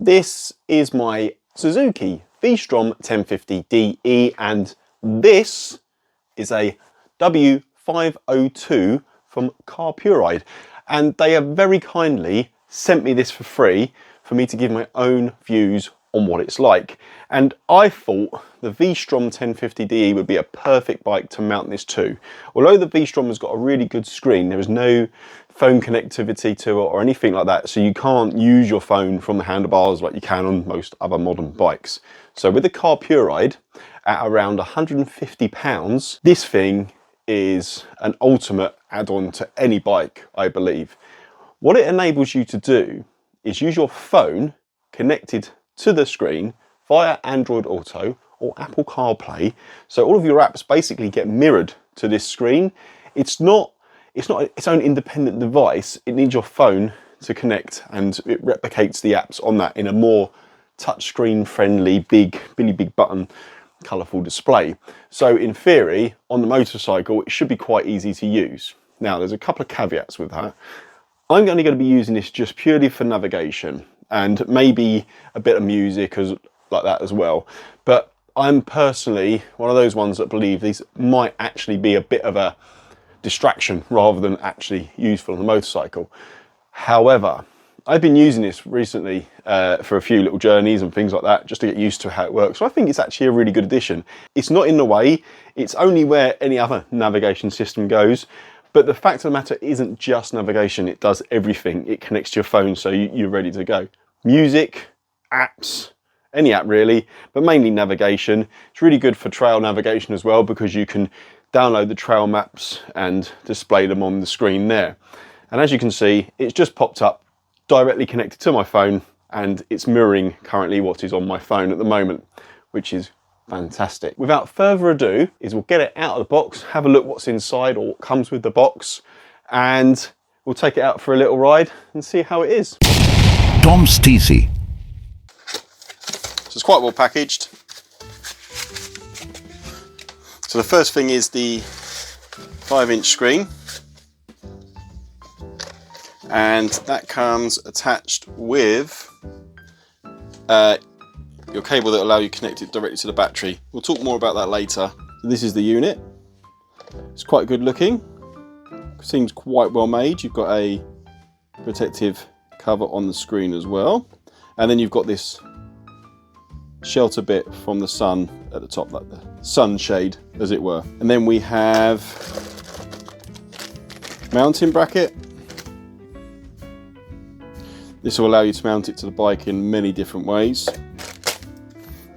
This is my Suzuki V-Strom 1050 DE, and this is a W502 from Carpuride, and they have very kindly sent me this for free for me to give my own views on what it's like. And I thought the V-Strom 1050 DE would be a perfect bike to mount this to. Although the V-Strom has got a really good screen, there is no phone connectivity to it or anything like that, so you can't use your phone from the handlebars like you can on most other modern bikes. So with the Carpuride at around £150, this thing is an ultimate add-on to any bike, I believe. What it enables you to do is use your phone connected to the screen via Android Auto or Apple CarPlay, so all of your apps basically get mirrored to this screen. It's not its own independent device. It needs your phone to connect, and it replicates the apps on that in a more touchscreen friendly, really big button, colourful display. So in theory, on the motorcycle, it should be quite easy to use. Now, there's a couple of caveats with that. I'm only going to be using this just purely for navigation and maybe a bit of music like that as well. But I'm personally one of those ones that believe these might actually be a bit of a distraction rather than actually useful on the motorcycle. However, I've been using this recently for a few little journeys and things like that, just to get used to how it works. So I think it's actually a really good addition. It's not in the way, it's only where any other navigation system goes. But the fact of the matter isn't just navigation, it does everything. It connects to your phone, so you're ready to go. Music, apps, any app really, but mainly navigation. It's really good for trail navigation as well, because you can download the trail maps and display them on the screen there. And as you can see, it's just popped up directly connected to my phone, and it's mirroring currently what is on my phone at the moment, which is fantastic. Without further ado, we'll get it out of the box, have a look what's inside or what comes with the box, and we'll take it out for a little ride and see how it is. TOMSTC. So it's quite well packaged. So the first thing is the 5-inch screen, and that comes attached with your cable that will allow you to connect it directly to the battery. We'll talk more about that later. So this is the unit. It's quite good looking, seems quite well made. You've got a protective cover on the screen as well, and then you've got this shelter bit from the sun at the top, like the sunshade as it were. And then we have mounting bracket. This will allow you to mount it to the bike in many different ways,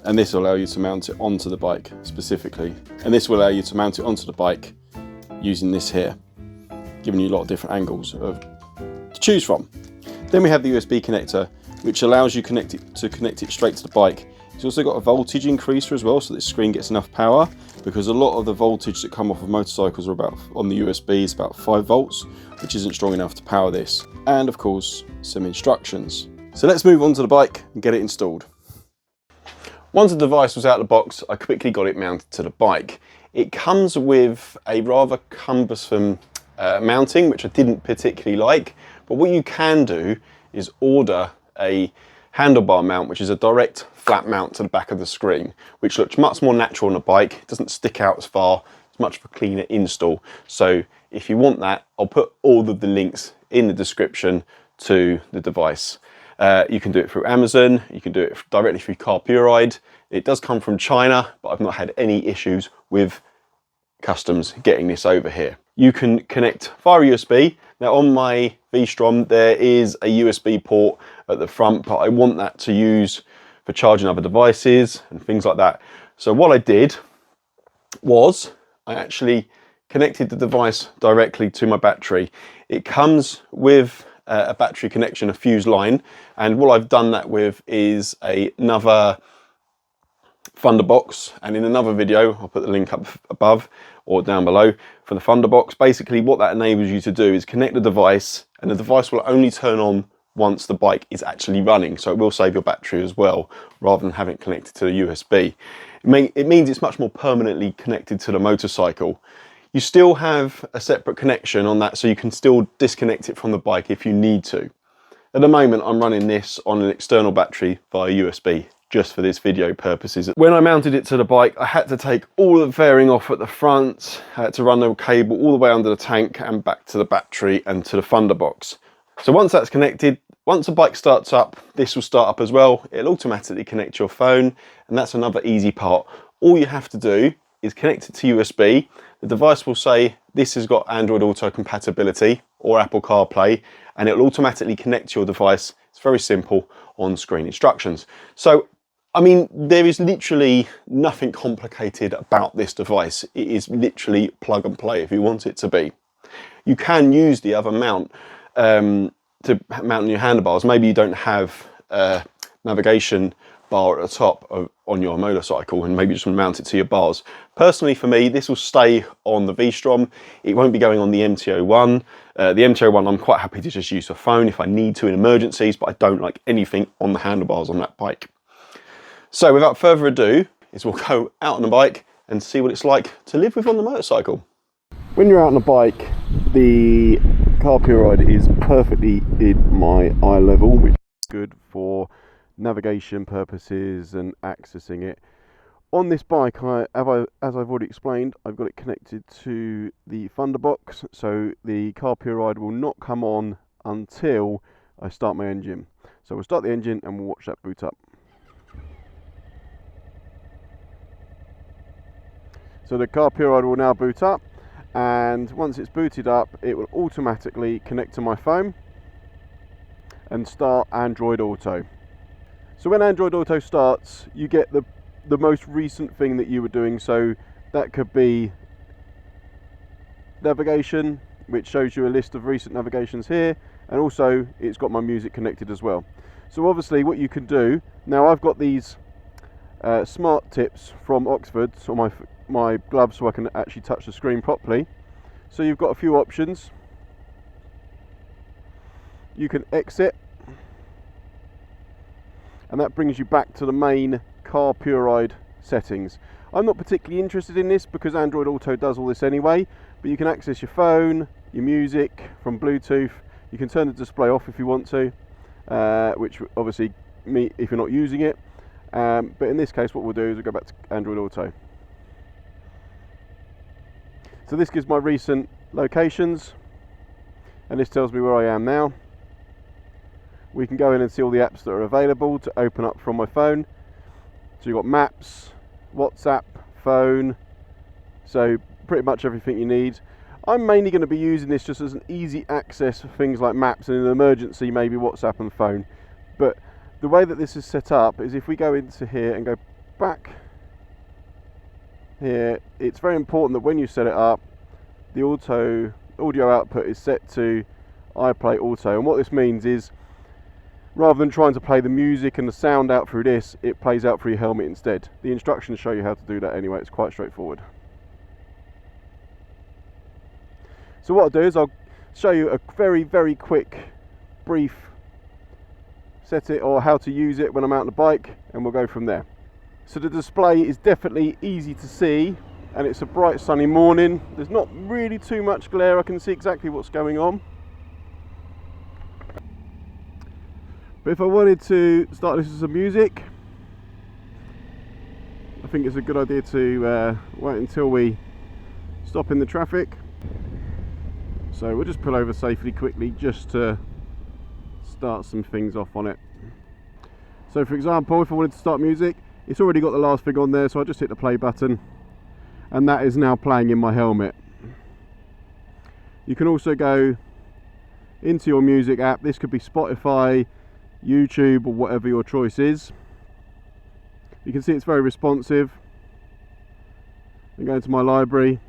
and this will allow you to mount it onto the bike specifically, and this will allow you to mount it onto the bike using this here, giving you a lot of different angles to choose from. Then we have the USB connector, which allows you to connect it straight to the bike. It's also got a voltage increaser as well, so this screen gets enough power, because a lot of the voltage that come off of motorcycles are about, on the USB, is about 5 volts, which isn't strong enough to power this. And of course, some instructions. So let's move on to the bike and get it installed. Once the device was out of the box, I quickly got it mounted to the bike. It comes with a rather cumbersome mounting, which I didn't particularly like, but what you can do is order a handlebar mount, which is a direct flat mount to the back of the screen, which looks much more natural on a bike. It doesn't stick out as far. It's much of a cleaner install. So if you want that, I'll put all of the links in the description to the device. You can do it through Amazon, you can do it directly through Carpuride. It does come from China, but I've not had any issues with customs getting this over here. You can connect via USB. Now on my V-Strom there is a USB port at the front, but I want that to use for charging other devices and things like that. So what I did was I actually connected the device directly to my battery. It comes with a battery connection, a fuse line, and what I've done that with is another Thunderbox, and in another video I'll put the link up above or down below for the Thunderbox. Basically what that enables you to do is connect the device, and the device will only turn on once the bike is actually running, so it will save your battery as well, rather than having it connected to the USB. It means it's much more permanently connected to the motorcycle. You still have a separate connection on that, so you can still disconnect it from the bike if you need to. At the moment, I'm running this on an external battery via USB, just for this video purposes. When I mounted it to the bike, I had to take all the fairing off at the front, I had to run the cable all the way under the tank and back to the battery and to the funder box. So once that's connected, once the bike starts up, this will start up as well. It'll automatically connect your phone, and that's another easy part. All you have to do is connect it to USB. The device will say this has got Android Auto compatibility or Apple CarPlay, and it will automatically connect your device. It's very simple on-screen instructions. So, I mean, there is literally nothing complicated about this device. It is literally plug and play if you want it to be. You can use the other mount to mount your handlebars. Maybe you don't have a navigation bar at the top on your motorcycle, and maybe just mount it to your bars. Personally, for me, this will stay on the V-Strom. It won't be going on the MT-01. The MT-01 I'm quite happy to just use for phone if I need to in emergencies, but I don't like anything on the handlebars on that bike. So without further ado, we'll go out on the bike and see what it's like to live with on the motorcycle. When you're out on a bike, the Carpuride is perfectly in my eye level, which is good for navigation purposes and accessing it. On this bike, as I've already explained, I've got it connected to the funder box, so the Carpuride will not come on until I start my engine. So we'll start the engine and we'll watch that boot up. So the Carpuride will now boot up, and once it's booted up, it will automatically connect to my phone and start Android Auto. So when Android Auto starts, you get the most recent thing that you were doing. So that could be navigation, which shows you a list of recent navigations here, and also it's got my music connected as well. So obviously what you can do, now I've got these smart tips from Oxford on my gloves so I can actually touch the screen properly. So you've got a few options. You can exit, and that brings you back to the main Carpuride settings. I'm not particularly interested in this because Android Auto does all this anyway, but you can access your phone, your music from Bluetooth. You can turn the display off if you want to, which obviously if you're not using it. But in this case, what we'll do is we'll go back to Android Auto. So this gives my recent locations, and this tells me where I am now. We can go in and see all the apps that are available to open up from my phone. So you've got Maps, WhatsApp, phone, so pretty much everything you need. I'm mainly going to be using this just as an easy access for things like Maps, and in an emergency maybe WhatsApp and phone. But the way that this is set up is if we go into here and go back here, it's very important that when you set it up, the audio output is set to iPlay Auto. And what this means is, rather than trying to play the music and the sound out through this, it plays out through your helmet instead. The instructions show you how to do that anyway. It's quite straightforward. So what I'll do is I'll show you a very, very quick, brief set it or how to use it when I'm out on the bike, and we'll go from there. So the display is definitely easy to see, and it's a bright sunny morning. There's not really too much glare. I can see exactly what's going on. But if I wanted to start listening to some music, I think it's a good idea to wait until we stop in the traffic. So we'll just pull over safely quickly just to start some things off on it. So for example, if I wanted to start music, it's already got the last thing on there, so I just hit the play button, and that is now playing in my helmet. You can also go into your music app. This could be Spotify, YouTube, or whatever your choice is. You can see it's very responsive. And go into my library,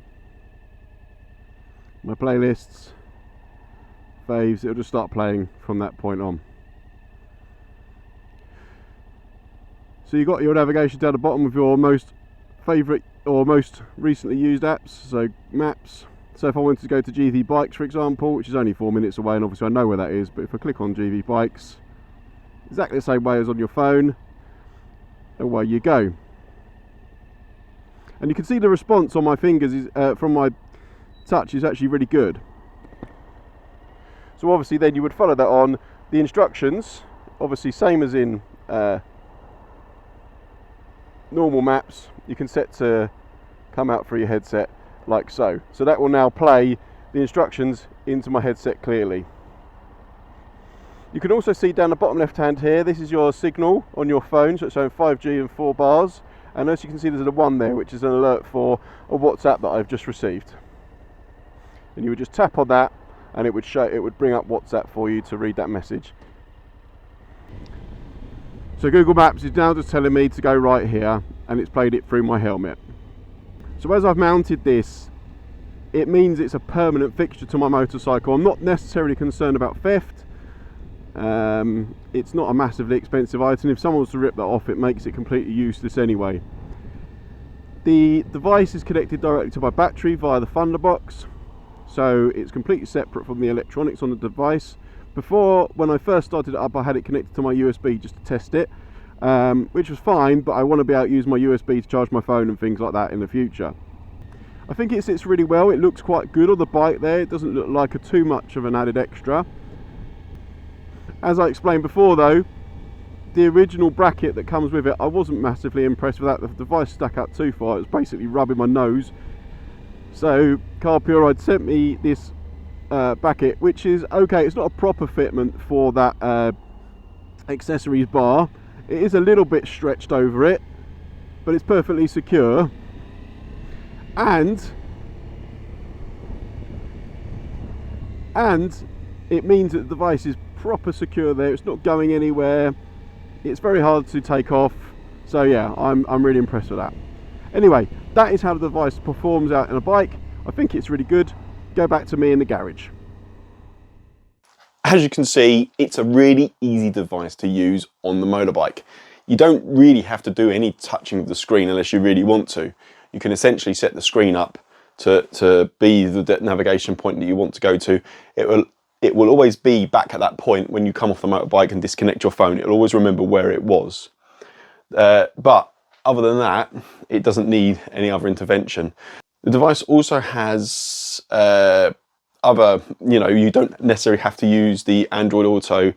my playlists, faves, it'll just start playing from that point on. So you've got your navigation down the bottom with your most favourite or most recently used apps, so Maps. So if I wanted to go to GV Bikes, for example, which is only 4 minutes away, and obviously I know where that is, but if I click on GV Bikes, exactly the same way as on your phone, and away you go. And you can see the response on my fingers is, from my touch is actually really good. So obviously then you would follow that on. The instructions, obviously same as in normal maps, you can set to come out through your headset like so. So that will now play the instructions into my headset clearly. You can also see down the bottom left hand here, this is your signal on your phone, so it's showing 5G and 4 bars. And as you can see, there's a 1 there, which is an alert for a WhatsApp that I've just received. And you would just tap on that and it would bring up WhatsApp for you to read that message. So Google Maps is now just telling me to go right here, and it's played it through my helmet. So as I've mounted this, it means it's a permanent fixture to my motorcycle. I'm not necessarily concerned about theft. It's not a massively expensive item. If someone was to rip that off, it makes it completely useless anyway. The device is connected directly to my battery via the Thunderbox, so it's completely separate from the electronics on the device. Before, when I first started it up, I had it connected to my USB just to test it, which was fine, but I want to be able to use my USB to charge my phone and things like that in the future. I think it sits really well. It looks quite good on the bike there. It doesn't look like too much of an added extra. As I explained before though, the original bracket that comes with it, I wasn't massively impressed with that. The device stuck out too far. It was basically rubbing my nose. So Carpuride sent me this bracket, which is okay. It's not a proper fitment for that accessories bar. It is a little bit stretched over it, but it's perfectly secure. And it means that the device is proper secure there. It's not going anywhere. It's very hard to take off. So yeah, I'm really impressed with that. Anyway, that is how the device performs out in a bike. I think it's really good. Go back to me in the garage. As you can see, it's a really easy device to use on the motorbike. You don't really have to do any touching of the screen unless you really want to. You can essentially set the screen up to be the navigation point that you want to go to. It will always be back at that point when you come off the motorbike and disconnect your phone. It'll always remember where it was. But other than that, it doesn't need any other intervention. The device also has other, you don't necessarily have to use the Android Auto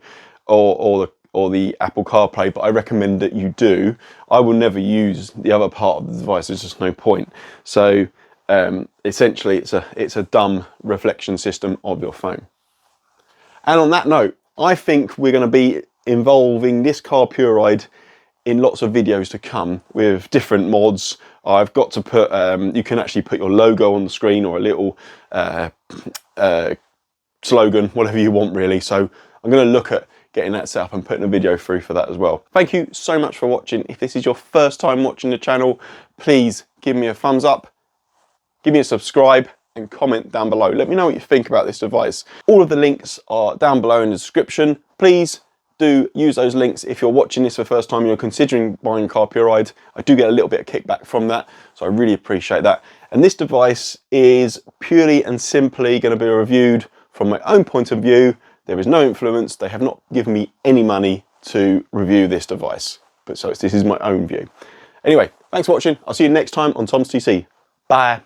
or the Apple CarPlay, but I recommend that you do. I will never use the other part of the device. There's just no point. So essentially, it's a dumb reflection system of your phone. And on that note, I think we're going to be involving this Carpuride in lots of videos to come with different mods. I've got to put, you can actually put your logo on the screen or a little slogan, whatever you want really. So I'm going to look at getting that set up and putting a video through for that as well. Thank you so much for watching. If this is your first time watching the channel, please give me a thumbs up, give me a subscribe, and comment down below. Let me know what you think about this device. All of the links are down below in the description. Please do use those links if you're watching this for the first time and you're considering buying Carpuride. I do get a little bit of kickback from that, so I really appreciate that. And this device is purely and simply going to be reviewed from my own point of view. There is no influence. They have not given me any money to review this device, but so this is my own view. Anyway, thanks for watching. I'll see you next time on TOMSTC. Bye.